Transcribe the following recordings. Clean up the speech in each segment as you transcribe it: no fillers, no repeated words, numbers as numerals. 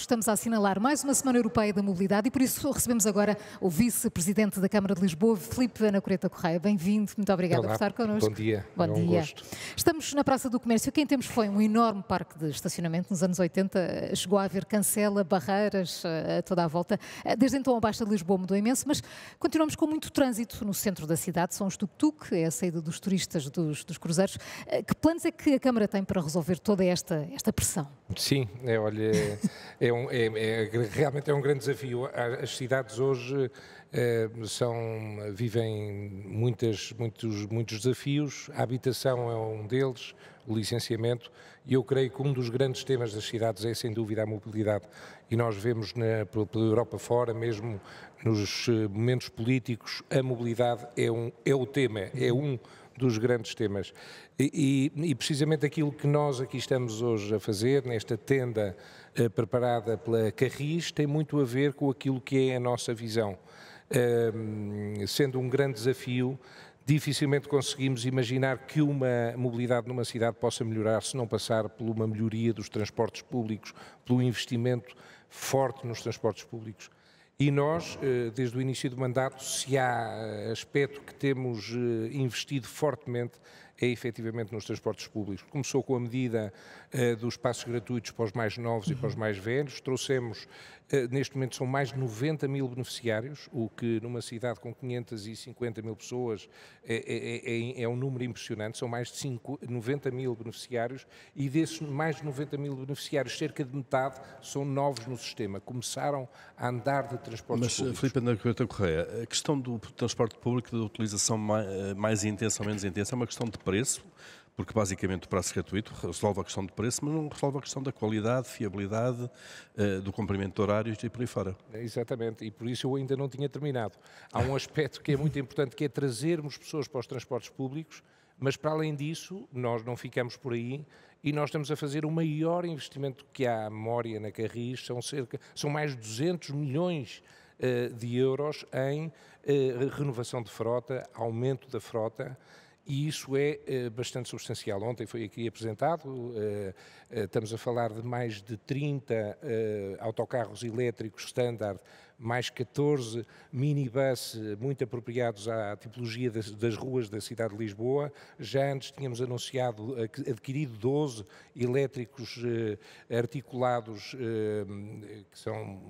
estamos a assinalar mais uma Semana Europeia da Mobilidade e por isso recebemos agora o Vice-Presidente da Câmara de Lisboa, Filipe Ana Coreta Correia. Bem-vindo, muito obrigada por estar connosco. Bom dia, Bom é um dia. gosto. Estamos na Praça do Comércio. Quem temos foi um enorme parque de estacionamento nos anos 80. Chegou a haver cancela, barreiras a toda a volta. Desde então a Baixa de Lisboa mudou imenso, mas continuamos com muito trânsito no centro da cidade. São os tuk-tuk, é a saída dos turistas dos cruzeiros. Que planos é que a Câmara tem para resolver toda esta pressão? Sim, olha, realmente é um grande desafio. As cidades hoje vivem muitos desafios, a habitação é um deles, o licenciamento, e eu creio que um dos grandes temas das cidades é sem dúvida a mobilidade. E nós vemos pela Europa fora, mesmo nos momentos políticos, a mobilidade é o tema, é um dos grandes temas. E precisamente aquilo que nós aqui estamos hoje a fazer, nesta tenda preparada pela Carris, tem muito a ver com aquilo que é a nossa visão. Sendo um grande desafio, dificilmente conseguimos imaginar que uma mobilidade numa cidade possa melhorar se não passar por uma melhoria dos transportes públicos, pelo investimento forte nos transportes públicos. E nós, desde o início do mandato, se há aspecto que temos investido fortemente, é efetivamente nos transportes públicos. Começou com a medida dos passos gratuitos para os mais novos e para os mais velhos. Trouxemos, neste momento são mais de 90 mil beneficiários, o que numa cidade com 550 mil pessoas é um número impressionante. São mais de 90 mil beneficiários e desses mais de 90 mil beneficiários, cerca de metade são novos no sistema. Começaram a andar de transportes públicos. Mas, Filipe Ana Coreta Correia, a questão do transporte público, da utilização mais intensa ou menos intensa, é uma questão de preço, porque basicamente o passo gratuito resolve a questão de preço, mas não resolve a questão da qualidade, fiabilidade, do cumprimento de horários e por aí fora. Exatamente, e por isso eu ainda não tinha terminado. Há um aspecto que é muito importante, que é trazermos pessoas para os transportes públicos, mas para além disso, nós não ficamos por aí e nós estamos a fazer o maior investimento que há à memória na Carris, são mais de 200 milhões de euros em renovação de frota, aumento da frota, e isso é bastante substancial. Ontem foi aqui apresentado, estamos a falar de mais de 30 autocarros elétricos standard, mais 14 minibus muito apropriados à tipologia das ruas da cidade de Lisboa. Já antes tínhamos anunciado, adquirido 12 elétricos articulados, que são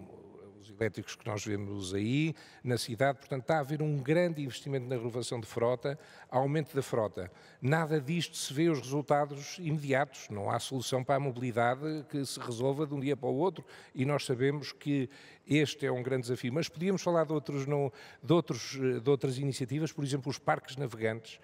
os elétricos que nós vemos aí na cidade. Portanto, está a haver um grande investimento na renovação de frota, aumento da frota. Nada disto se vê os resultados imediatos, não há solução para a mobilidade que se resolva de um dia para o outro e nós sabemos que este é um grande desafio. Mas podíamos falar de outras iniciativas, por exemplo, os parques navegantes,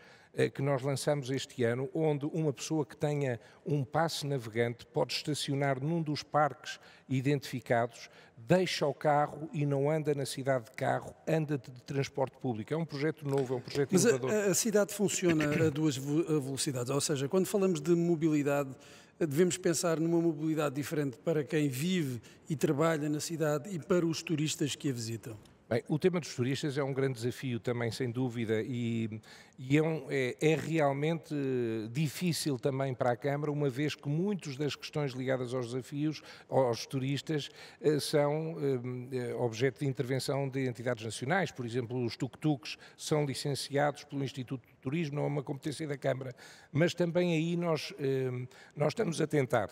que nós lançamos este ano, onde uma pessoa que tenha um passe navegante pode estacionar num dos parques identificados, deixa o carro e não anda na cidade de carro, anda de transporte público. É um projeto novo, é um projeto inovador. Mas a cidade funciona a duas velocidades, ou seja, quando falamos de mobilidade, devemos pensar numa mobilidade diferente para quem vive e trabalha na cidade e para os turistas que a visitam. Bem, o tema dos turistas é um grande desafio também, sem dúvida, e é realmente difícil também para a Câmara, uma vez que muitas das questões ligadas aos desafios, aos turistas, são objeto de intervenção de entidades nacionais. Por exemplo, os tuk-tuks são licenciados pelo Instituto de Turismo, não é uma competência da Câmara, mas também aí nós estamos a tentar.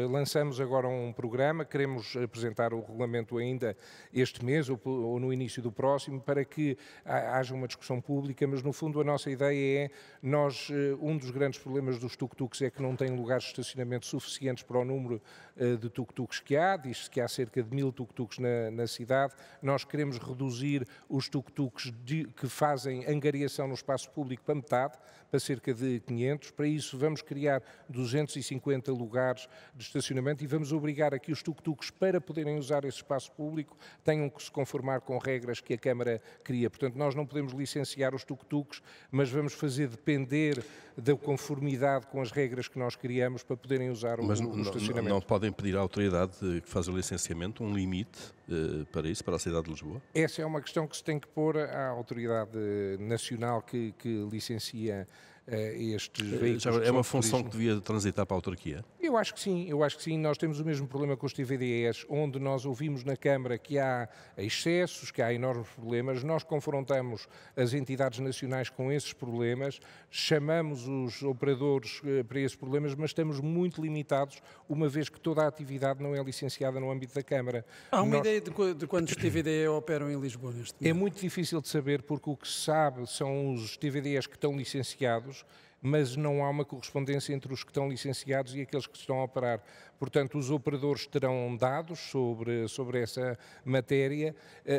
Lançamos agora um programa, queremos apresentar o regulamento ainda este mês ou no início do próximo, para que haja uma discussão pública, mas no fundo a nossa ideia é, um dos grandes problemas dos tuk-tuks é que não têm lugares de estacionamento suficientes para o número de tuk-tuks que há, diz-se que há cerca de 1000 tuk-tuks na cidade. Nós queremos reduzir os tuk-tuks que fazem angariação no espaço público para metade, para cerca de 500. Para isso vamos criar 250 lugares de estacionamento e vamos obrigar a que os tuk-tuks, para poderem usar esse espaço público, tenham que se conformar com regras que a Câmara cria. Portanto, nós não podemos licenciar os tuk-tuks, mas vamos fazer depender da conformidade com as regras que nós criamos para poderem usar o estacionamento. Não podem pedir à autoridade que faz o licenciamento um limite para isso, para a cidade de Lisboa? Essa é uma questão que se tem que pôr à autoridade nacional que licencia estes veículos. É uma função que devia transitar para a autarquia? Eu acho que sim. Nós temos o mesmo problema com os TVDEs, onde nós ouvimos na Câmara que há excessos, que há enormes problemas, nós confrontamos as entidades nacionais com esses problemas, chamamos os operadores para esses problemas, mas estamos muito limitados, uma vez que toda a atividade não é licenciada no âmbito da Câmara. Há uma ideia de quantos TVDE operam em Lisboa neste momento? É muito difícil de saber, porque o que se sabe são os TVDEs que estão licenciados, mas não há uma correspondência entre os que estão licenciados e aqueles que estão a operar. Portanto, os operadores terão dados sobre essa matéria,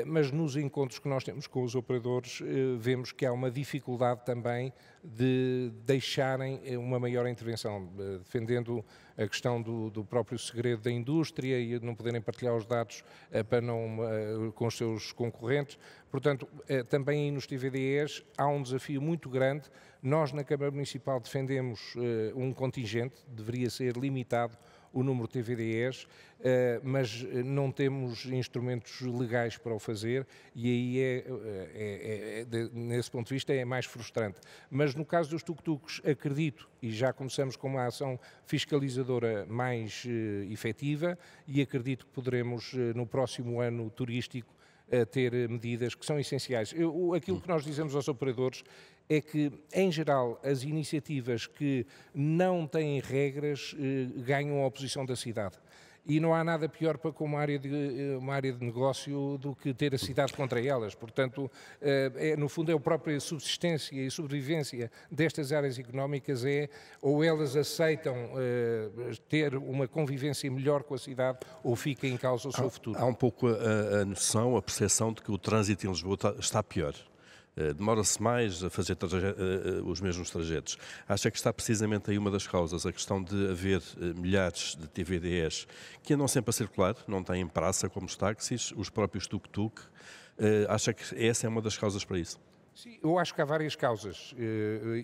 mas nos encontros que nós temos com os operadores vemos que há uma dificuldade também de deixarem uma maior intervenção, defendendo a questão do próprio segredo da indústria e de não poderem partilhar os dados com os seus concorrentes. Portanto, também nos TVDEs há um desafio muito grande. Nós, na Câmara Municipal, defendemos um contingente, deveria ser limitado o número de TVDEs, mas não temos instrumentos legais para o fazer e aí nesse ponto de vista é mais frustrante. Mas no caso dos tuk-tuks, acredito, e já começamos com uma ação fiscalizadora mais efetiva, e acredito que poderemos no próximo ano turístico ter medidas que são essenciais. Aquilo que nós dizemos aos operadores é que, em geral, as iniciativas que não têm regras ganham a oposição da cidade. E não há nada pior para uma área de negócio do que ter a cidade contra elas. Portanto, no fundo, é a própria subsistência e sobrevivência destas áreas económicas ou elas aceitam ter uma convivência melhor com a cidade ou fica em causa o seu futuro. Há um pouco a noção, a percepção de que o trânsito em Lisboa está pior. Demora-se mais a fazer os mesmos trajetos. Acha que está precisamente aí uma das causas, a questão de haver milhares de TVDEs que andam sempre a circular, não têm praça como os táxis, os próprios tuk-tuk. Acha que essa é uma das causas para isso? Sim, eu acho que há várias causas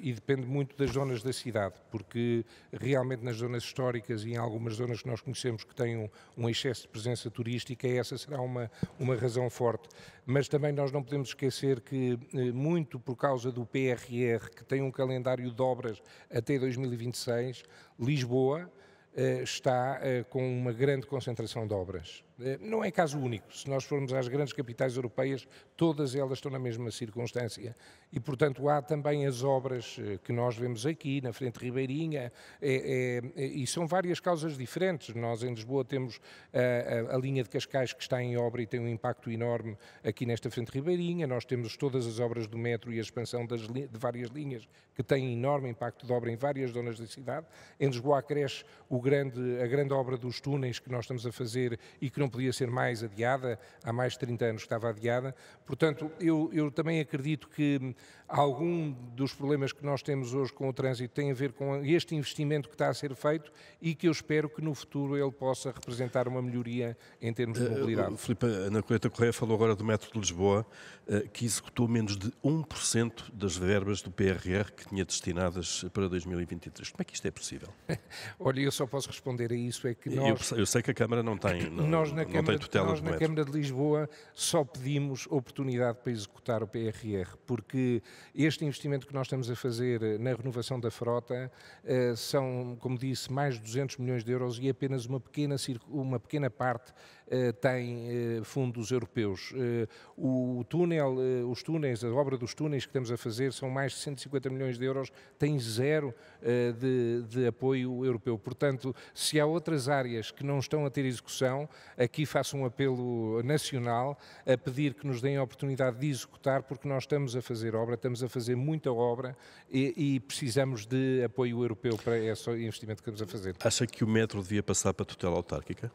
e depende muito das zonas da cidade, porque realmente nas zonas históricas e em algumas zonas que nós conhecemos que têm um excesso de presença turística, essa será uma razão forte. Mas também nós não podemos esquecer que, muito por causa do PRR, que tem um calendário de obras até 2026, Lisboa está com uma grande concentração de obras. Não é caso único. Se nós formos às grandes capitais europeias, todas elas estão na mesma circunstância. E, portanto, há também as obras que nós vemos aqui, na Frente Ribeirinha, e são várias causas diferentes. Nós, em Lisboa, temos a linha de Cascais que está em obra e tem um impacto enorme aqui nesta Frente Ribeirinha. Nós temos todas as obras do metro e a expansão de várias linhas que têm enorme impacto de obra em várias zonas da cidade. Em Lisboa cresce a grande obra dos túneis que nós estamos a fazer e que não podia ser mais adiada, há mais de 30 anos que estava adiada. Portanto, eu também acredito que algum dos problemas que nós temos hoje com o trânsito tem a ver com este investimento que está a ser feito e que eu espero que no futuro ele possa representar uma melhoria em termos de mobilidade. Filipe, Ana Colheita Correia falou agora do metro de Lisboa, que executou menos de 1% das verbas do PRR que tinha destinadas para 2023. Como é que isto é possível? Olha, eu só posso responder a isso, é que Eu sei que a Câmara não tem tutela nós na Câmara de Lisboa só pedimos oportunidade para executar o PRR, porque este investimento que nós estamos a fazer na renovação da frota são, como disse, mais de 200 milhões de euros e apenas uma pequena parte tem fundos europeus. Os túneis, a obra dos túneis que estamos a fazer são mais de 150 milhões de euros, tem zero de apoio europeu. Portanto, se há outras áreas que não estão a ter execução, aqui faço um apelo nacional a pedir que nos deem a oportunidade de executar, porque nós estamos a fazer obra, estamos a fazer muita obra e precisamos de apoio europeu para esse investimento que estamos a fazer. Acha que o metro devia passar para a tutela autárquica?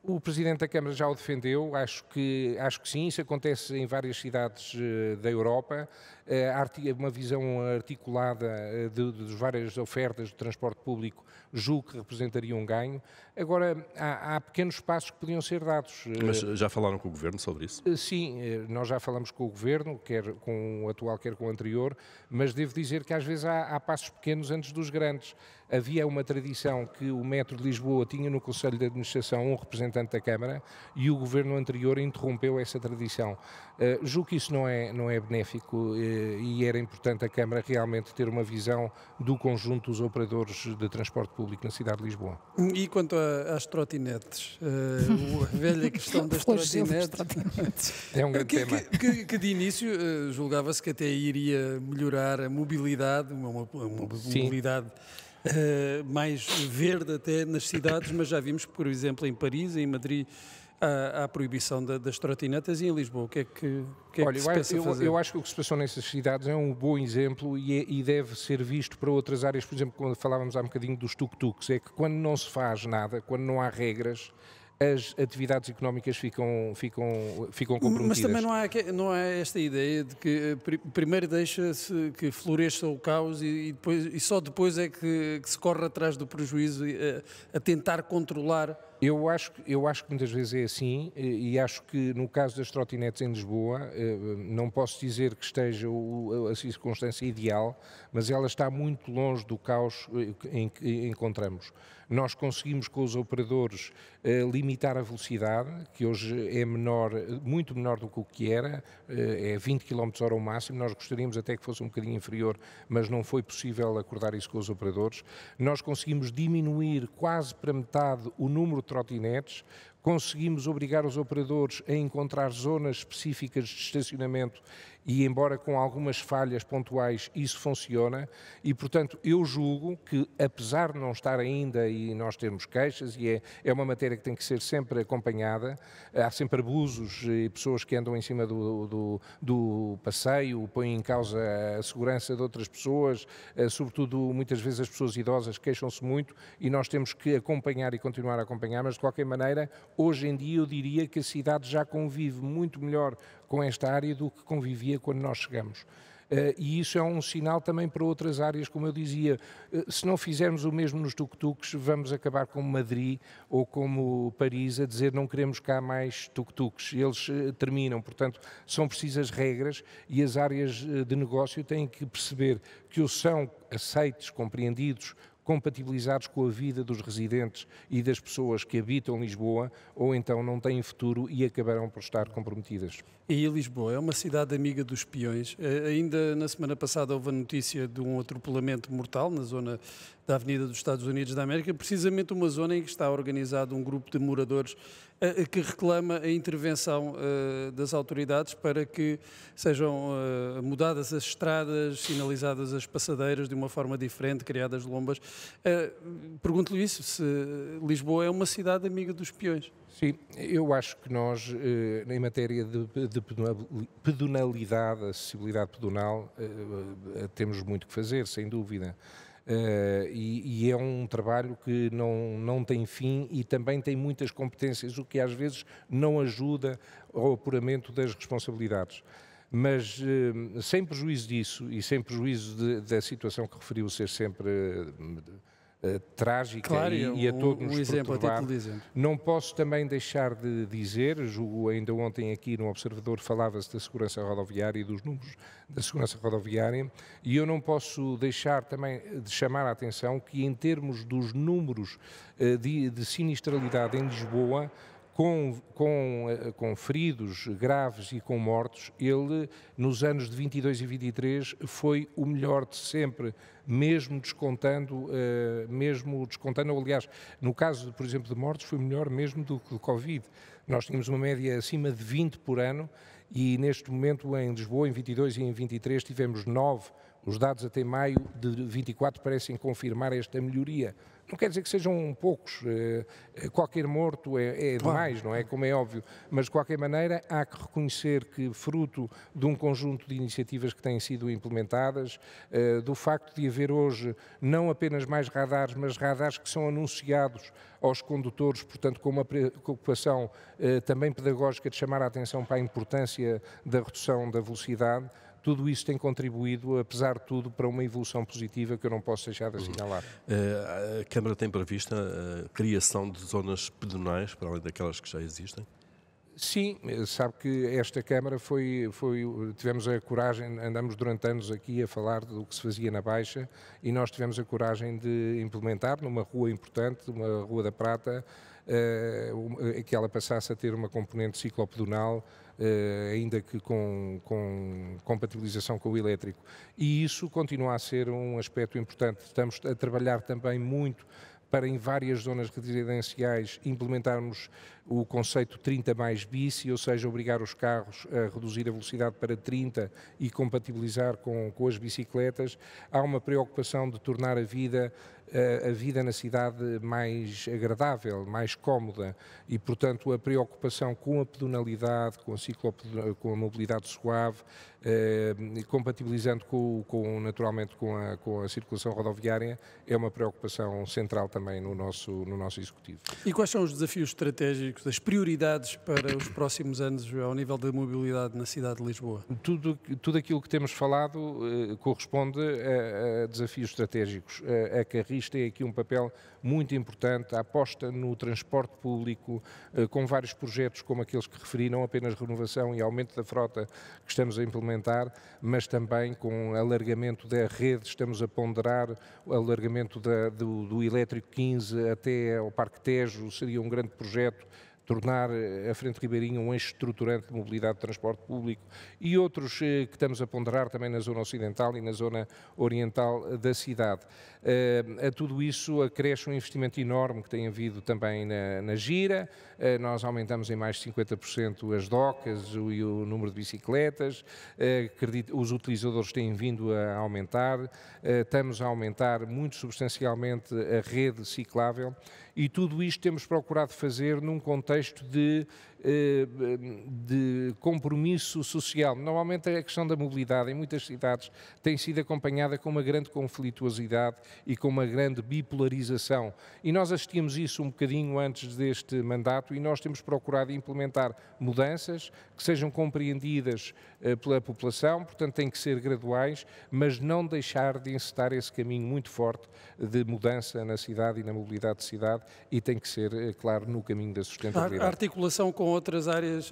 O Presidente da Câmara já o defendeu, acho que sim, isso acontece em várias cidades da Europa. Há uma visão articulada de várias ofertas de transporte público, julgo que representaria um ganho. Agora, há pequenos passos que podiam ser dados. Mas já falaram com o Governo sobre isso? Sim, nós já falamos com o Governo, quer com o atual, quer com o anterior, mas devo dizer que às vezes há passos pequenos antes dos grandes. havia uma tradição que o Metro de Lisboa tinha no Conselho de Administração um representante da Câmara e o governo anterior interrompeu essa tradição. Julgo que isso não é benéfico e era importante a Câmara realmente ter uma visão do conjunto dos operadores de transporte público na cidade de Lisboa. E quanto às trotinetes? A velha questão das trotinetes. É um grande tema. Que de início julgava-se que até iria melhorar a mobilidade, uma mobilidade mais verde até nas cidades, mas já vimos que, por exemplo, em Paris, em Madrid, há a proibição das trotinetas, e em Lisboa, o que é que se pensa fazer? Eu acho que o que se passou nessas cidades é um bom exemplo e deve ser visto para outras áreas. Por exemplo, quando falávamos há um bocadinho dos tuk-tuks, é que quando não se faz nada, quando não há regras, as atividades económicas ficam comprometidas. Mas também não há esta ideia de que primeiro deixa-se que floresça o caos e só depois é que se corre atrás do prejuízo a tentar controlar. Eu acho que muitas vezes é assim e acho que no caso das trotinetes em Lisboa, não posso dizer que esteja a circunstância ideal, mas ela está muito longe do caos em que encontramos. Nós conseguimos com os operadores limitar a velocidade, que hoje é muito menor do que o que era, é 20 km/h ao máximo. Nós gostaríamos até que fosse um bocadinho inferior, mas não foi possível acordar isso com os operadores. Nós conseguimos diminuir quase para metade o número de trotinetes, conseguimos obrigar os operadores a encontrar zonas específicas de estacionamento e, embora com algumas falhas pontuais, isso funciona e, portanto, eu julgo que, apesar de não estar ainda e nós termos queixas, e é uma matéria que tem que ser sempre acompanhada, há sempre abusos e pessoas que andam em cima do passeio, põem em causa a segurança de outras pessoas, sobretudo, muitas vezes as pessoas idosas queixam-se muito e nós temos que acompanhar e continuar a acompanhar, mas, de qualquer maneira, hoje em dia eu diria que a cidade já convive muito melhor com esta área do que convivia quando nós chegamos. E isso é um sinal também para outras áreas, como eu dizia. Se não fizermos o mesmo nos tuk-tuks, vamos acabar como Madrid ou como Paris a dizer não queremos cá mais tuk-tuks. Eles terminam, portanto, são precisas regras e as áreas de negócio têm que perceber que ou são aceitos, compreendidos, compatibilizados com a vida dos residentes e das pessoas que habitam Lisboa, ou então não têm futuro e acabarão por estar comprometidas. E Lisboa é uma cidade amiga dos peões. Ainda na semana passada houve a notícia de um atropelamento mortal na zona da Avenida dos Estados Unidos da América, precisamente uma zona em que está organizado um grupo de moradores que reclama a intervenção das autoridades para que sejam mudadas as estradas, sinalizadas as passadeiras de uma forma diferente, criadas lombas. Pergunto-lhe isso, se Lisboa é uma cidade amiga dos peões. Sim, eu acho que nós, em matéria de pedonalidade, acessibilidade pedonal, temos muito que fazer, sem dúvida. E é um trabalho que não tem fim e também tem muitas competências, o que às vezes não ajuda ao apuramento das responsabilidades. Mas sem prejuízo disso e sem prejuízo da situação que referiu ser sempre trágica, claro, e a todos nos perturbar, não posso também deixar de dizer, julgo ainda ontem aqui no Observador falava-se da segurança rodoviária e dos números da segurança rodoviária, e eu não posso deixar também de chamar a atenção que em termos dos números de sinistralidade em Lisboa, com feridos graves e com mortos, ele, nos anos de 22 e 23, foi o melhor de sempre, mesmo descontando, aliás, no caso, por exemplo, de mortos, foi melhor mesmo do que o Covid. Nós tínhamos uma média acima de 20 por ano e, neste momento, em Lisboa, em 22 e em 23, tivemos 9. Os dados até maio de 24 parecem confirmar esta melhoria. Não quer dizer que sejam poucos, qualquer morto é demais, não é? Como é óbvio, mas de qualquer maneira há que reconhecer que, fruto de um conjunto de iniciativas que têm sido implementadas, do facto de haver hoje não apenas mais radares, mas radares que são anunciados aos condutores, portanto com uma preocupação também pedagógica de chamar a atenção para a importância da redução da velocidade, tudo isso tem contribuído, apesar de tudo, para uma evolução positiva que eu não posso deixar de assinalar. A Câmara tem prevista a criação de zonas pedonais, para além daquelas que já existem? Sim, sabe que esta Câmara tivemos a coragem, andamos durante anos aqui a falar do que se fazia na Baixa e nós tivemos a coragem de implementar numa rua importante, uma Rua da Prata, que ela passasse a ter uma componente ciclopedonal, ainda que com compatibilização com o elétrico. E isso continua a ser um aspecto importante. Estamos a trabalhar também muito para em várias zonas residenciais implementarmos o conceito 30 mais bici, ou seja, obrigar os carros a reduzir a velocidade para 30 e compatibilizar com as bicicletas. Há uma preocupação de tornar a vida na cidade mais agradável, mais cómoda e, portanto, a preocupação com a pedonalidade, com a mobilidade suave, compatibilizando naturalmente com a circulação rodoviária, é uma preocupação central também no nosso Executivo. E quais são os desafios estratégicos, as prioridades para os próximos anos ao nível da mobilidade na cidade de Lisboa? Tudo aquilo que temos falado corresponde a desafios estratégicos. A Carris tem aqui um papel muito importante, a aposta no transporte público, com vários projetos como aqueles que referi, não apenas renovação e aumento da frota que estamos a implementar, mas também com alargamento da rede, estamos a ponderar o alargamento do elétrico 15 até ao Parque Tejo, seria um grande projeto, tornar a Frente Ribeirinha um eixo estruturante de mobilidade de transporte público e outros que estamos a ponderar também na zona ocidental e na zona oriental da cidade. A tudo isso acresce um investimento enorme que tem havido também na Gira, nós aumentamos em mais de 50% as docas e o número de bicicletas, os utilizadores têm vindo a aumentar, estamos a aumentar muito substancialmente a rede ciclável e tudo isto temos procurado fazer num contexto de compromisso social. Normalmente a questão da mobilidade em muitas cidades tem sido acompanhada com uma grande conflituosidade e com uma grande bipolarização. E nós assistimos isso um bocadinho antes deste mandato e nós temos procurado implementar mudanças que sejam compreendidas pela população, portanto têm que ser graduais, mas não deixar de encetar esse caminho muito forte de mudança na cidade e na mobilidade de cidade e tem que ser, claro, no caminho da sustentabilidade. A articulação com outras áreas,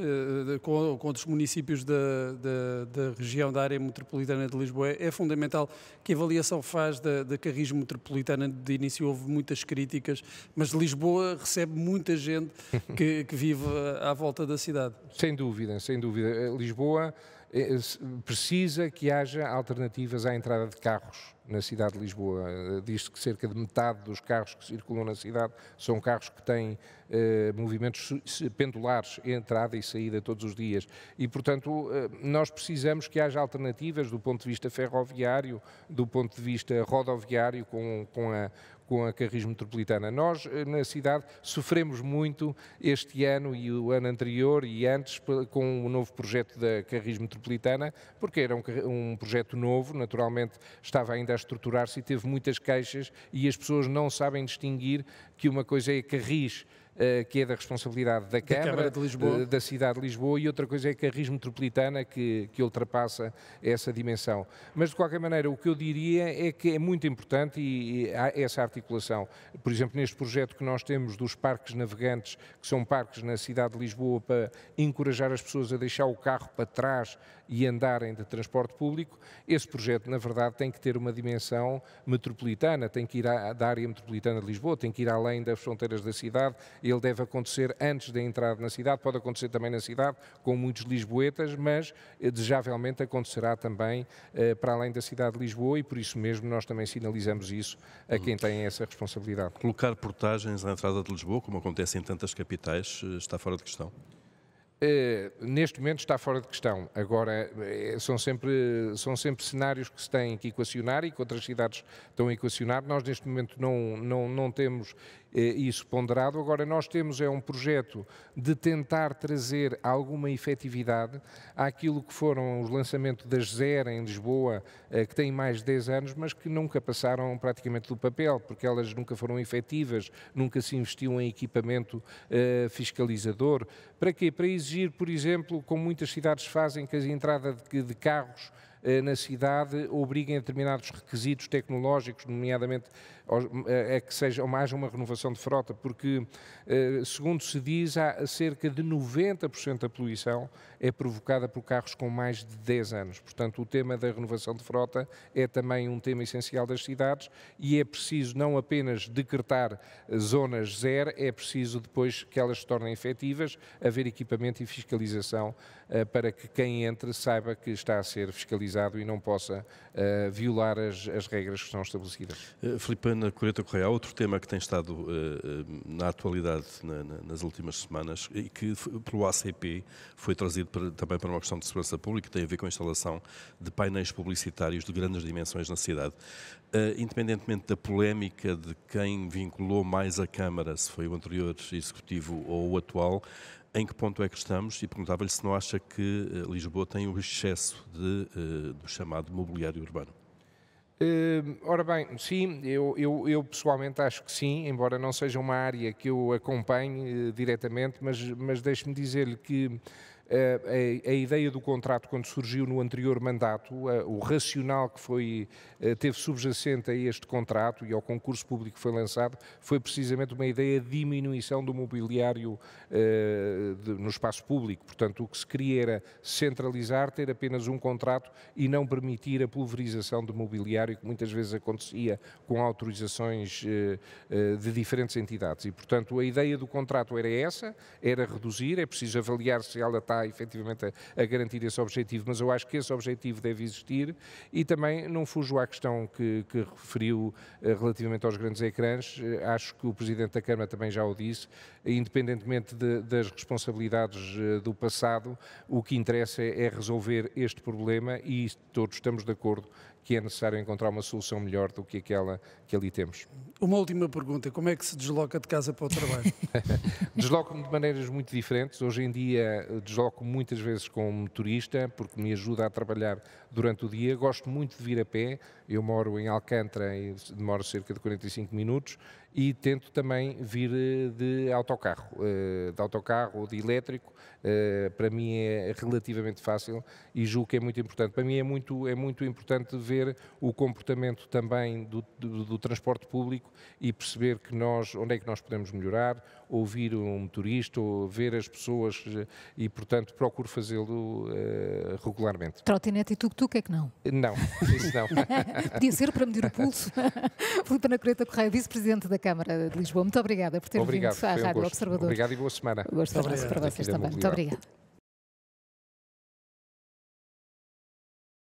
com outros municípios da região, da área metropolitana de Lisboa, é fundamental. Que avaliação faz da Carris metropolitana? De início houve muitas críticas, mas Lisboa recebe muita gente que vive à volta da cidade. Sem dúvida, sem dúvida. Lisboa precisa que haja alternativas à entrada de carros na cidade de Lisboa. Diz-se que cerca de metade dos carros que circulam na cidade são carros que têm movimentos pendulares, entrada e saída todos os dias. E, portanto, nós precisamos que haja alternativas do ponto de vista ferroviário, do ponto de vista rodoviário, com a Carris metropolitana. Nós, na cidade, sofremos muito este ano e o ano anterior e antes com o novo projeto da Carris metropolitana, porque era um projeto novo, naturalmente estava ainda a estruturar-se e teve muitas queixas e as pessoas não sabem distinguir que uma coisa é a Carris, que é da responsabilidade da Câmara de Lisboa, da cidade de Lisboa, e outra coisa é a Carris metropolitana que ultrapassa essa dimensão. Mas, de qualquer maneira, o que eu diria é que é muito importante e há essa articulação. Por exemplo, neste projeto que nós temos dos parques navegantes, que são parques na cidade de Lisboa para encorajar as pessoas a deixar o carro para trás e andarem de transporte público, esse projeto, na verdade, tem que ter uma dimensão metropolitana, tem que ir da área metropolitana de Lisboa, tem que ir além das fronteiras da cidade. Ele deve acontecer antes da entrada na cidade, pode acontecer também na cidade, com muitos lisboetas, mas desejavelmente acontecerá também para além da cidade de Lisboa e por isso mesmo nós também sinalizamos isso a quem tem essa responsabilidade. Colocar portagens à entrada de Lisboa, como acontece em tantas capitais, está fora de questão? Neste momento está fora de questão. Agora, são sempre cenários que se têm que equacionar e que outras cidades estão a equacionar. Nós, neste momento, não temos isso ponderado. Agora, nós temos um projeto de tentar trazer alguma efetividade àquilo que foram os lançamentos das ZER em Lisboa, que têm mais de 10 anos, mas que nunca passaram praticamente do papel, porque elas nunca foram efetivas, nunca se investiu em equipamento fiscalizador. Para quê? Para exigir, por exemplo, como muitas cidades fazem, que a entrada de carros na cidade obriguem a determinados requisitos tecnológicos, nomeadamente a que haja uma renovação de frota, porque, segundo se diz, há cerca de 90% da poluição é provocada por carros com mais de 10 anos. Portanto, o tema da renovação de frota é também um tema essencial das cidades e é preciso não apenas decretar zonas zero, é preciso depois que elas se tornem efetivas, haver equipamento e fiscalização para que quem entre saiba que está a ser fiscalizado e não possa violar as regras que são estabelecidas. Filipe, na Colheita Correia, há outro tema que tem estado na atualidade nas últimas semanas e que pelo ACP foi trazido também para uma questão de segurança pública, que tem a ver com a instalação de painéis publicitários de grandes dimensões na cidade. Independentemente da polémica de quem vinculou mais a Câmara, se foi o anterior executivo ou o atual, em que ponto é que estamos? E perguntava-lhe se não acha que Lisboa tem o excesso do chamado mobiliário urbano. Ora bem, sim, eu pessoalmente acho que sim, embora não seja uma área que eu acompanhe diretamente, mas deixe-me dizer-lhe que a ideia do contrato, quando surgiu no anterior mandato, o racional que teve subjacente a este contrato e ao concurso público que foi lançado, foi precisamente uma ideia de diminuição do mobiliário no espaço público. Portanto, o que se queria era centralizar, ter apenas um contrato e não permitir a pulverização de mobiliário, que muitas vezes acontecia com autorizações de diferentes entidades. E, portanto, a ideia do contrato era essa, era reduzir, é preciso avaliar se ela está efetivamente a garantir esse objetivo, mas eu acho que esse objetivo deve existir e também não fujo à questão que referiu relativamente aos grandes ecrãs. Acho que o Presidente da Câmara também já o disse, independentemente das responsabilidades do passado, o que interessa é resolver este problema e todos estamos de acordo que é necessário encontrar uma solução melhor do que aquela que ali temos. Uma última pergunta, como é que se desloca de casa para o trabalho? Desloco-me de maneiras muito diferentes. Hoje em dia desloco-me muitas vezes como motorista, porque me ajuda a trabalhar durante o dia. Gosto muito de vir a pé. Eu moro em Alcântara e demoro cerca de 45 minutos e tento também vir de autocarro ou de elétrico. Para mim é relativamente fácil e julgo que é muito importante. Para mim é muito importante ver o comportamento também do transporte público e perceber onde é que nós podemos melhorar, ouvir um motorista, ou ver as pessoas e, portanto, procuro fazê-lo regularmente. Trotinete e tuk-tuk é que não? Não, isso não. Podia ser para medir o pulso. Filipe Ana Colheita Correia, Vice-Presidente da Câmara de Lisboa, muito obrigada por ter vindo à Rádio Observador. Obrigado e boa semana. Gosto para vocês também. Muito obrigada.